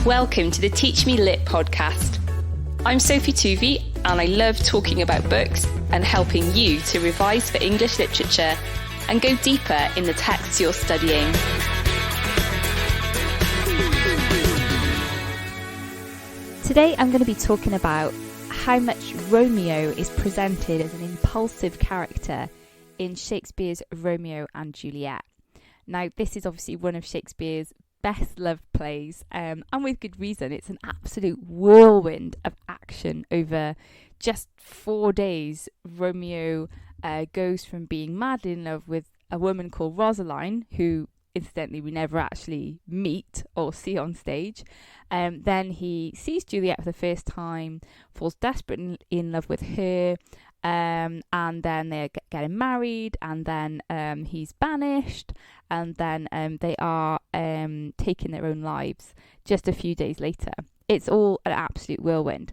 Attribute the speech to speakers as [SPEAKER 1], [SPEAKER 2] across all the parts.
[SPEAKER 1] Welcome to the Teach Me Lit podcast. I'm Sophie Tuvey and I love talking about books and helping you to revise for English literature and go deeper in the texts you're studying. Today I'm going to be talking about how much Romeo is presented as an impulsive character in Shakespeare's Romeo and Juliet. Now, this is obviously one of Shakespeare's best loved plays, and with good reason. It's an absolute whirlwind of action over just 4 days. Romeo goes from being madly in love with a woman called Rosaline, who incidentally we never actually meet or see on stage. Then he sees Juliet for the first time, falls desperately in love with her, and then they're getting married, and then he's banished, and then they are taking their own lives just a few days later. It's all an absolute whirlwind.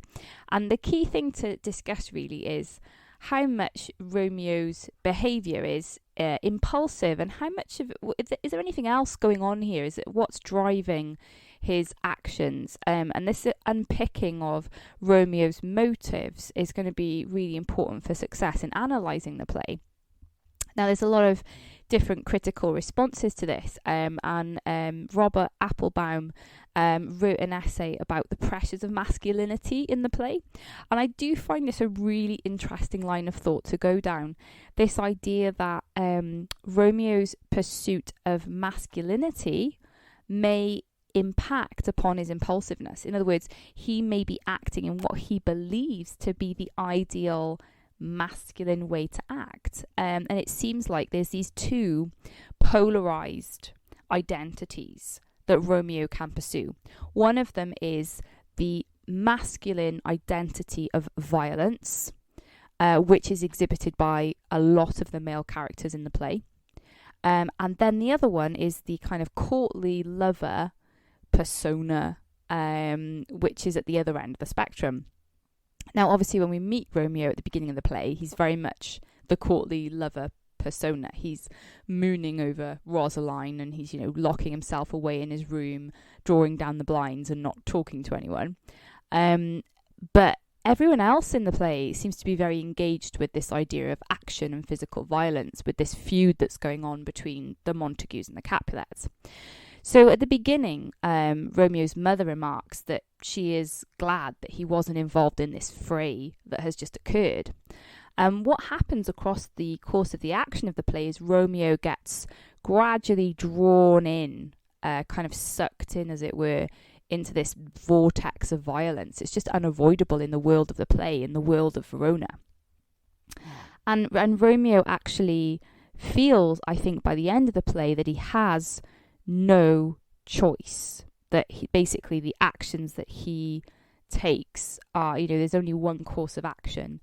[SPEAKER 1] And the key thing to discuss really is how much Romeo's behaviour is impulsive, and how much of it, is there anything else going on here? Is it what's driving his actions? And this unpicking of Romeo's motives is going to be really important for success in analysing the play. Now, there's a lot of different critical responses to this, and Robert Applebaum wrote an essay about the pressures of masculinity in the play, and I do find this a really interesting line of thought to go down. This idea that Romeo's pursuit of masculinity may impact upon his impulsiveness. In other words, he may be acting in what he believes to be the ideal masculine way to act, and it seems like there's these two polarized identities that Romeo can pursue. One of them is the masculine identity of violence, which is exhibited by a lot of the male characters in the play, and then the other one is the kind of courtly lover persona, which is at the other end of the spectrum. Now, obviously, when we meet Romeo at the beginning of the play, he's very much the courtly lover persona. He's mooning over Rosaline, and he's, locking himself away in his room, drawing down the blinds and not talking to anyone. But everyone else in the play seems to be very engaged with this idea of action and physical violence, with this feud that's going on between the Montagues and the Capulets. So at the beginning, Romeo's mother remarks that she is glad that he wasn't involved in this fray that has just occurred. What happens across the course of the action of the play is Romeo gets gradually drawn in, kind of sucked in, as it were, into this vortex of violence. It's just unavoidable in the world of the play, in the world of Verona. And Romeo actually feels, I think, by the end of the play that he has no choice, that basically the actions that he takes are, there's only one course of action,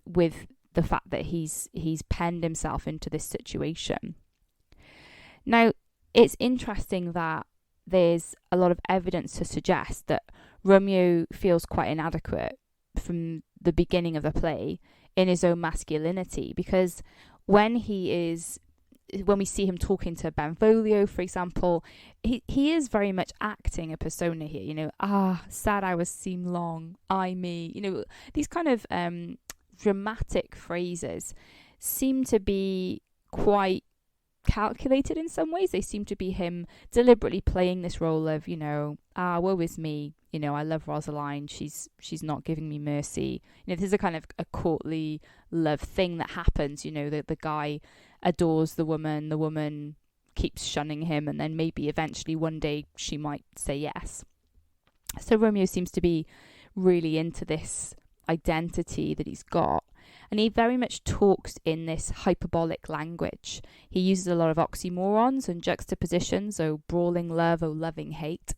[SPEAKER 1] with the fact that he's penned himself into this situation. Now, it's interesting that there's a lot of evidence to suggest that Romeo feels quite inadequate from the beginning of the play in his own masculinity, because when we see him talking to Benvolio, for example, he is very much acting a persona here. Sad hours seem long, I, me. These kind of dramatic phrases seem to be quite calculated in some ways. They seem to be him deliberately playing this role of, woe is me, I love Rosaline, she's not giving me mercy. This is a kind of a courtly love thing that happens, the guy adores the woman keeps shunning him, and then maybe eventually one day she might say yes. So Romeo seems to be really into this identity that he's got, and he very much talks in this hyperbolic language. He uses a lot of oxymorons and juxtapositions, brawling love, loving hate,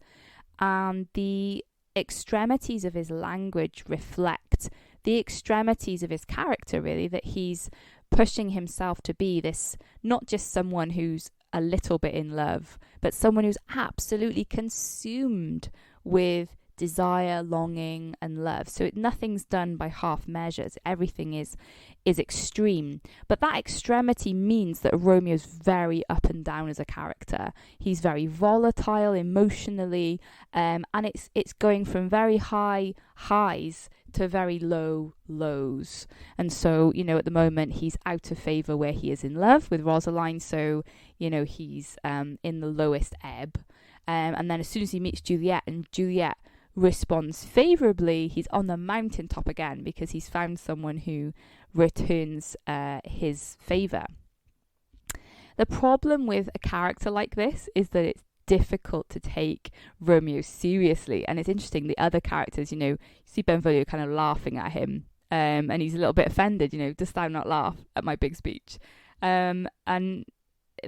[SPEAKER 1] and the extremities of his language reflect the extremities of his character, really, that he's pushing himself to be this, not just someone who's a little bit in love, but someone who's absolutely consumed with desire, longing, and love. So nothing's done by half measures. Everything is extreme. But that extremity means that Romeo's very up and down as a character. He's very volatile emotionally, and it's going from very high highs to very low lows. And so, at the moment he's out of favour where he is in love with Rosaline. So, he's in the lowest ebb. And then as soon as he meets Juliet and Juliet responds favourably, he's on the mountaintop again because he's found someone who returns his favour. The problem with a character like this is that it's difficult to take Romeo seriously. And it's interesting, the other characters, you see Benvolio kind of laughing at him, and he's a little bit offended, dost thou not laugh at my big speech? And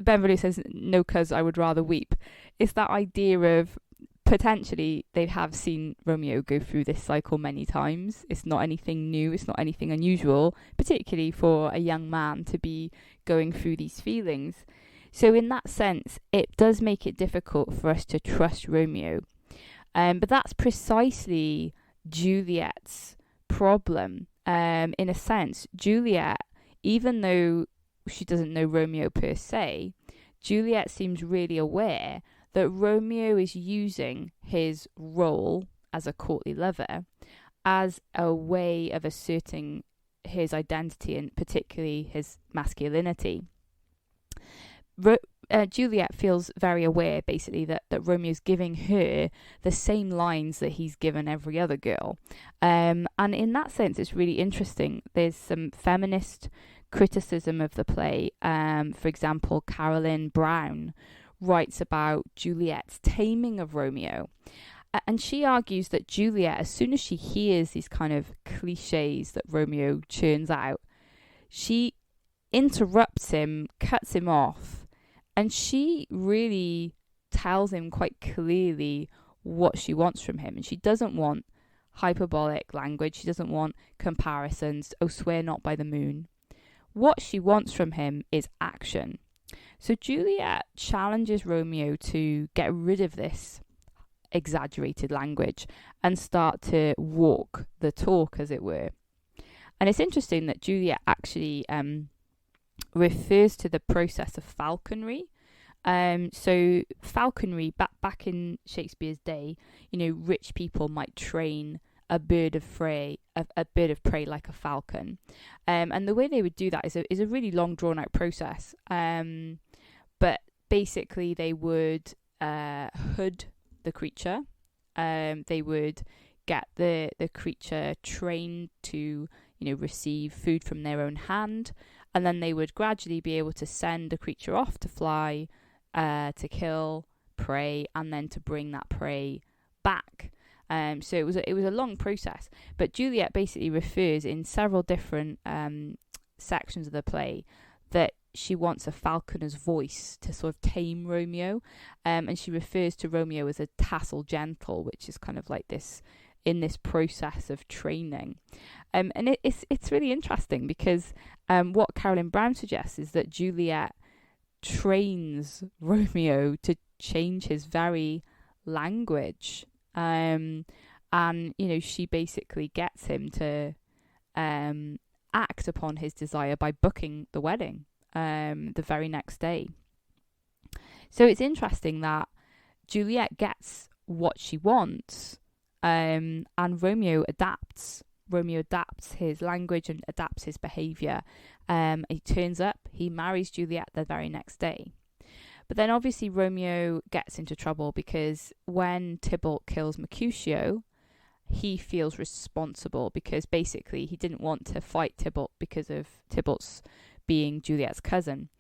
[SPEAKER 1] Benvolio says, no, 'cause I would rather weep. It's that idea of potentially they have seen Romeo go through this cycle many times. It's not anything new, it's not anything unusual, particularly for a young man to be going through these feelings. So in that sense, it does make it difficult for us to trust Romeo. But that's precisely Juliet's problem. In a sense, Juliet, even though she doesn't know Romeo per se, Juliet seems really aware that Romeo is using his role as a courtly lover as a way of asserting his identity and particularly his masculinity. Juliet feels very aware, basically, that Romeo's giving her the same lines that he's given every other girl. And in that sense, it's really interesting. There's some feminist criticism of the play. For example, Carolyn Brown writes about Juliet's taming of Romeo. And she argues that Juliet, as soon as she hears these kind of cliches that Romeo churns out, she interrupts him, cuts him off, and she really tells him quite clearly what she wants from him. And she doesn't want hyperbolic language. She doesn't want comparisons. Oh, swear not by the moon. What she wants from him is action. So Juliet challenges Romeo to get rid of this exaggerated language and start to walk the talk, as it were. And it's interesting that Juliet actually refers to the process of falconry. So falconry, back in Shakespeare's day, rich people might train a bird of prey like a falcon, and the way they would do that is a really long, drawn out process. But basically, they would hood the creature. They would get the creature trained to receive food from their own hand, and then they would gradually be able to send the creature off to fly, to kill prey, and then to bring that prey back. So it was a long process. But Juliet basically refers in several different sections of the play that she wants a falconer's voice to sort of tame Romeo, and she refers to Romeo as a tassel gentle, which is kind of like this in this process of training. And it's really interesting because what Carolyn Brown suggests is that Juliet trains Romeo to change his very language. And she basically gets him to act upon his desire by booking the wedding the very next day. So it's interesting that Juliet gets what she wants, and Romeo adapts. Romeo adapts his language and adapts his behaviour. He turns up, he marries Juliet the very next day. But then obviously Romeo gets into trouble because when Tybalt kills Mercutio, he feels responsible because basically he didn't want to fight Tybalt because of Tybalt's being Juliet's cousin.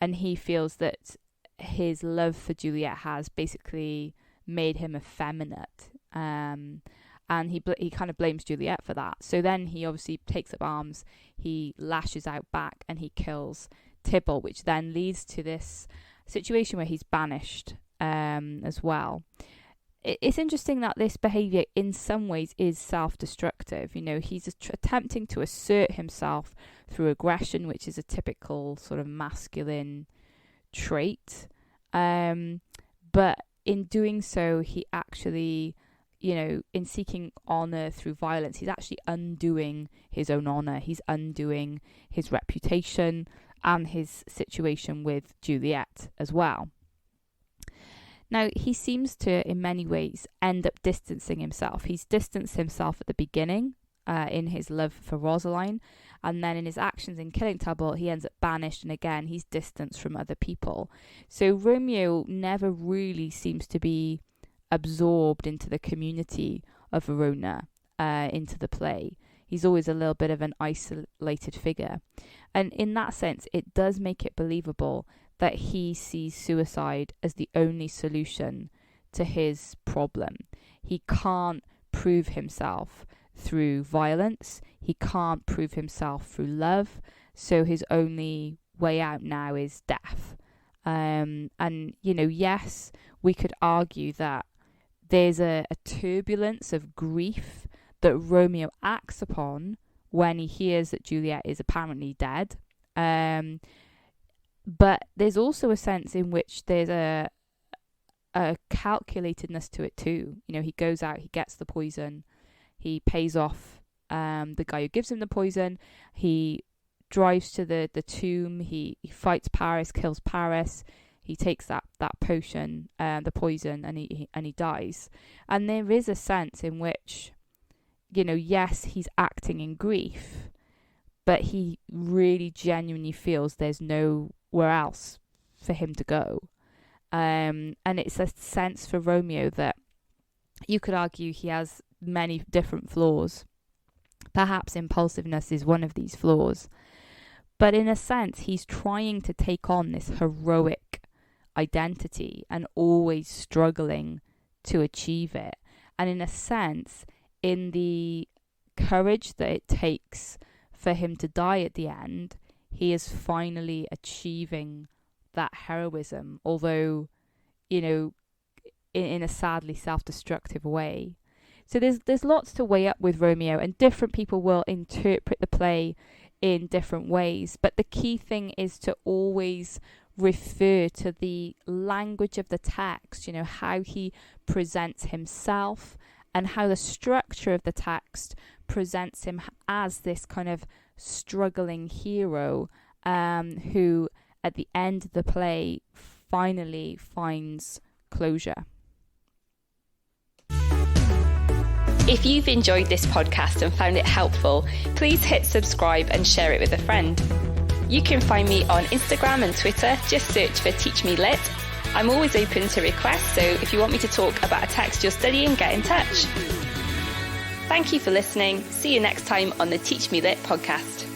[SPEAKER 1] And he feels that his love for Juliet has basically made him effeminate. And he kind of blames Juliet for that. So then he obviously takes up arms, he lashes out back, and he kills Tybalt, which then leads to this situation where he's banished as well. It's interesting that this behaviour in some ways is self-destructive. He's attempting to assert himself through aggression, which is a typical sort of masculine trait. But in doing so, he actually, in seeking honour through violence, he's actually undoing his own honour. He's undoing his reputation and his situation with Juliet as well. Now, he seems to, in many ways, end up distancing himself. He's distanced himself at the beginning in his love for Rosaline, and then in his actions in killing Tybalt, he ends up banished, and again, he's distanced from other people. So Romeo never really seems to be absorbed into the community of Verona, into the play. He's always a little bit of an isolated figure. And in that sense, it does make it believable that he sees suicide as the only solution to his problem. He can't prove himself through violence. He can't prove himself through love. So his only way out now is death. And, yes, we could argue that there's a turbulence of grief that Romeo acts upon when he hears that Juliet is apparently dead. But there's also a sense in which there's a calculatedness to it too. He goes out, he gets the poison, he pays off the guy who gives him the poison, he drives to the tomb, he fights Paris, kills Paris, he takes that potion, the poison, and he dies. And there is a sense in which, yes, he's acting in grief, but he really genuinely feels there's nowhere else for him to go. And it's a sense for Romeo that you could argue he has many different flaws. Perhaps impulsiveness is one of these flaws. But in a sense, he's trying to take on this heroic identity and always struggling to achieve it. And in a sense, in the courage that it takes for him to die at the end, he is finally achieving that heroism, although, in a sadly self-destructive way. So there's lots to weigh up with Romeo, and different people will interpret the play in different ways. But the key thing is to always refer to the language of the text, how he presents himself and how the structure of the text presents him as this kind of struggling hero who at the end of the play finally finds closure.
[SPEAKER 2] If you've enjoyed this podcast and found it helpful, please hit subscribe and share it with a friend. You can find me on Instagram and Twitter. Just search for Teach Me Lit. I'm always open to requests, so if you want me to talk about a text you're studying, get in touch. Thank you for listening. See you next time on the Teach Me Lit podcast.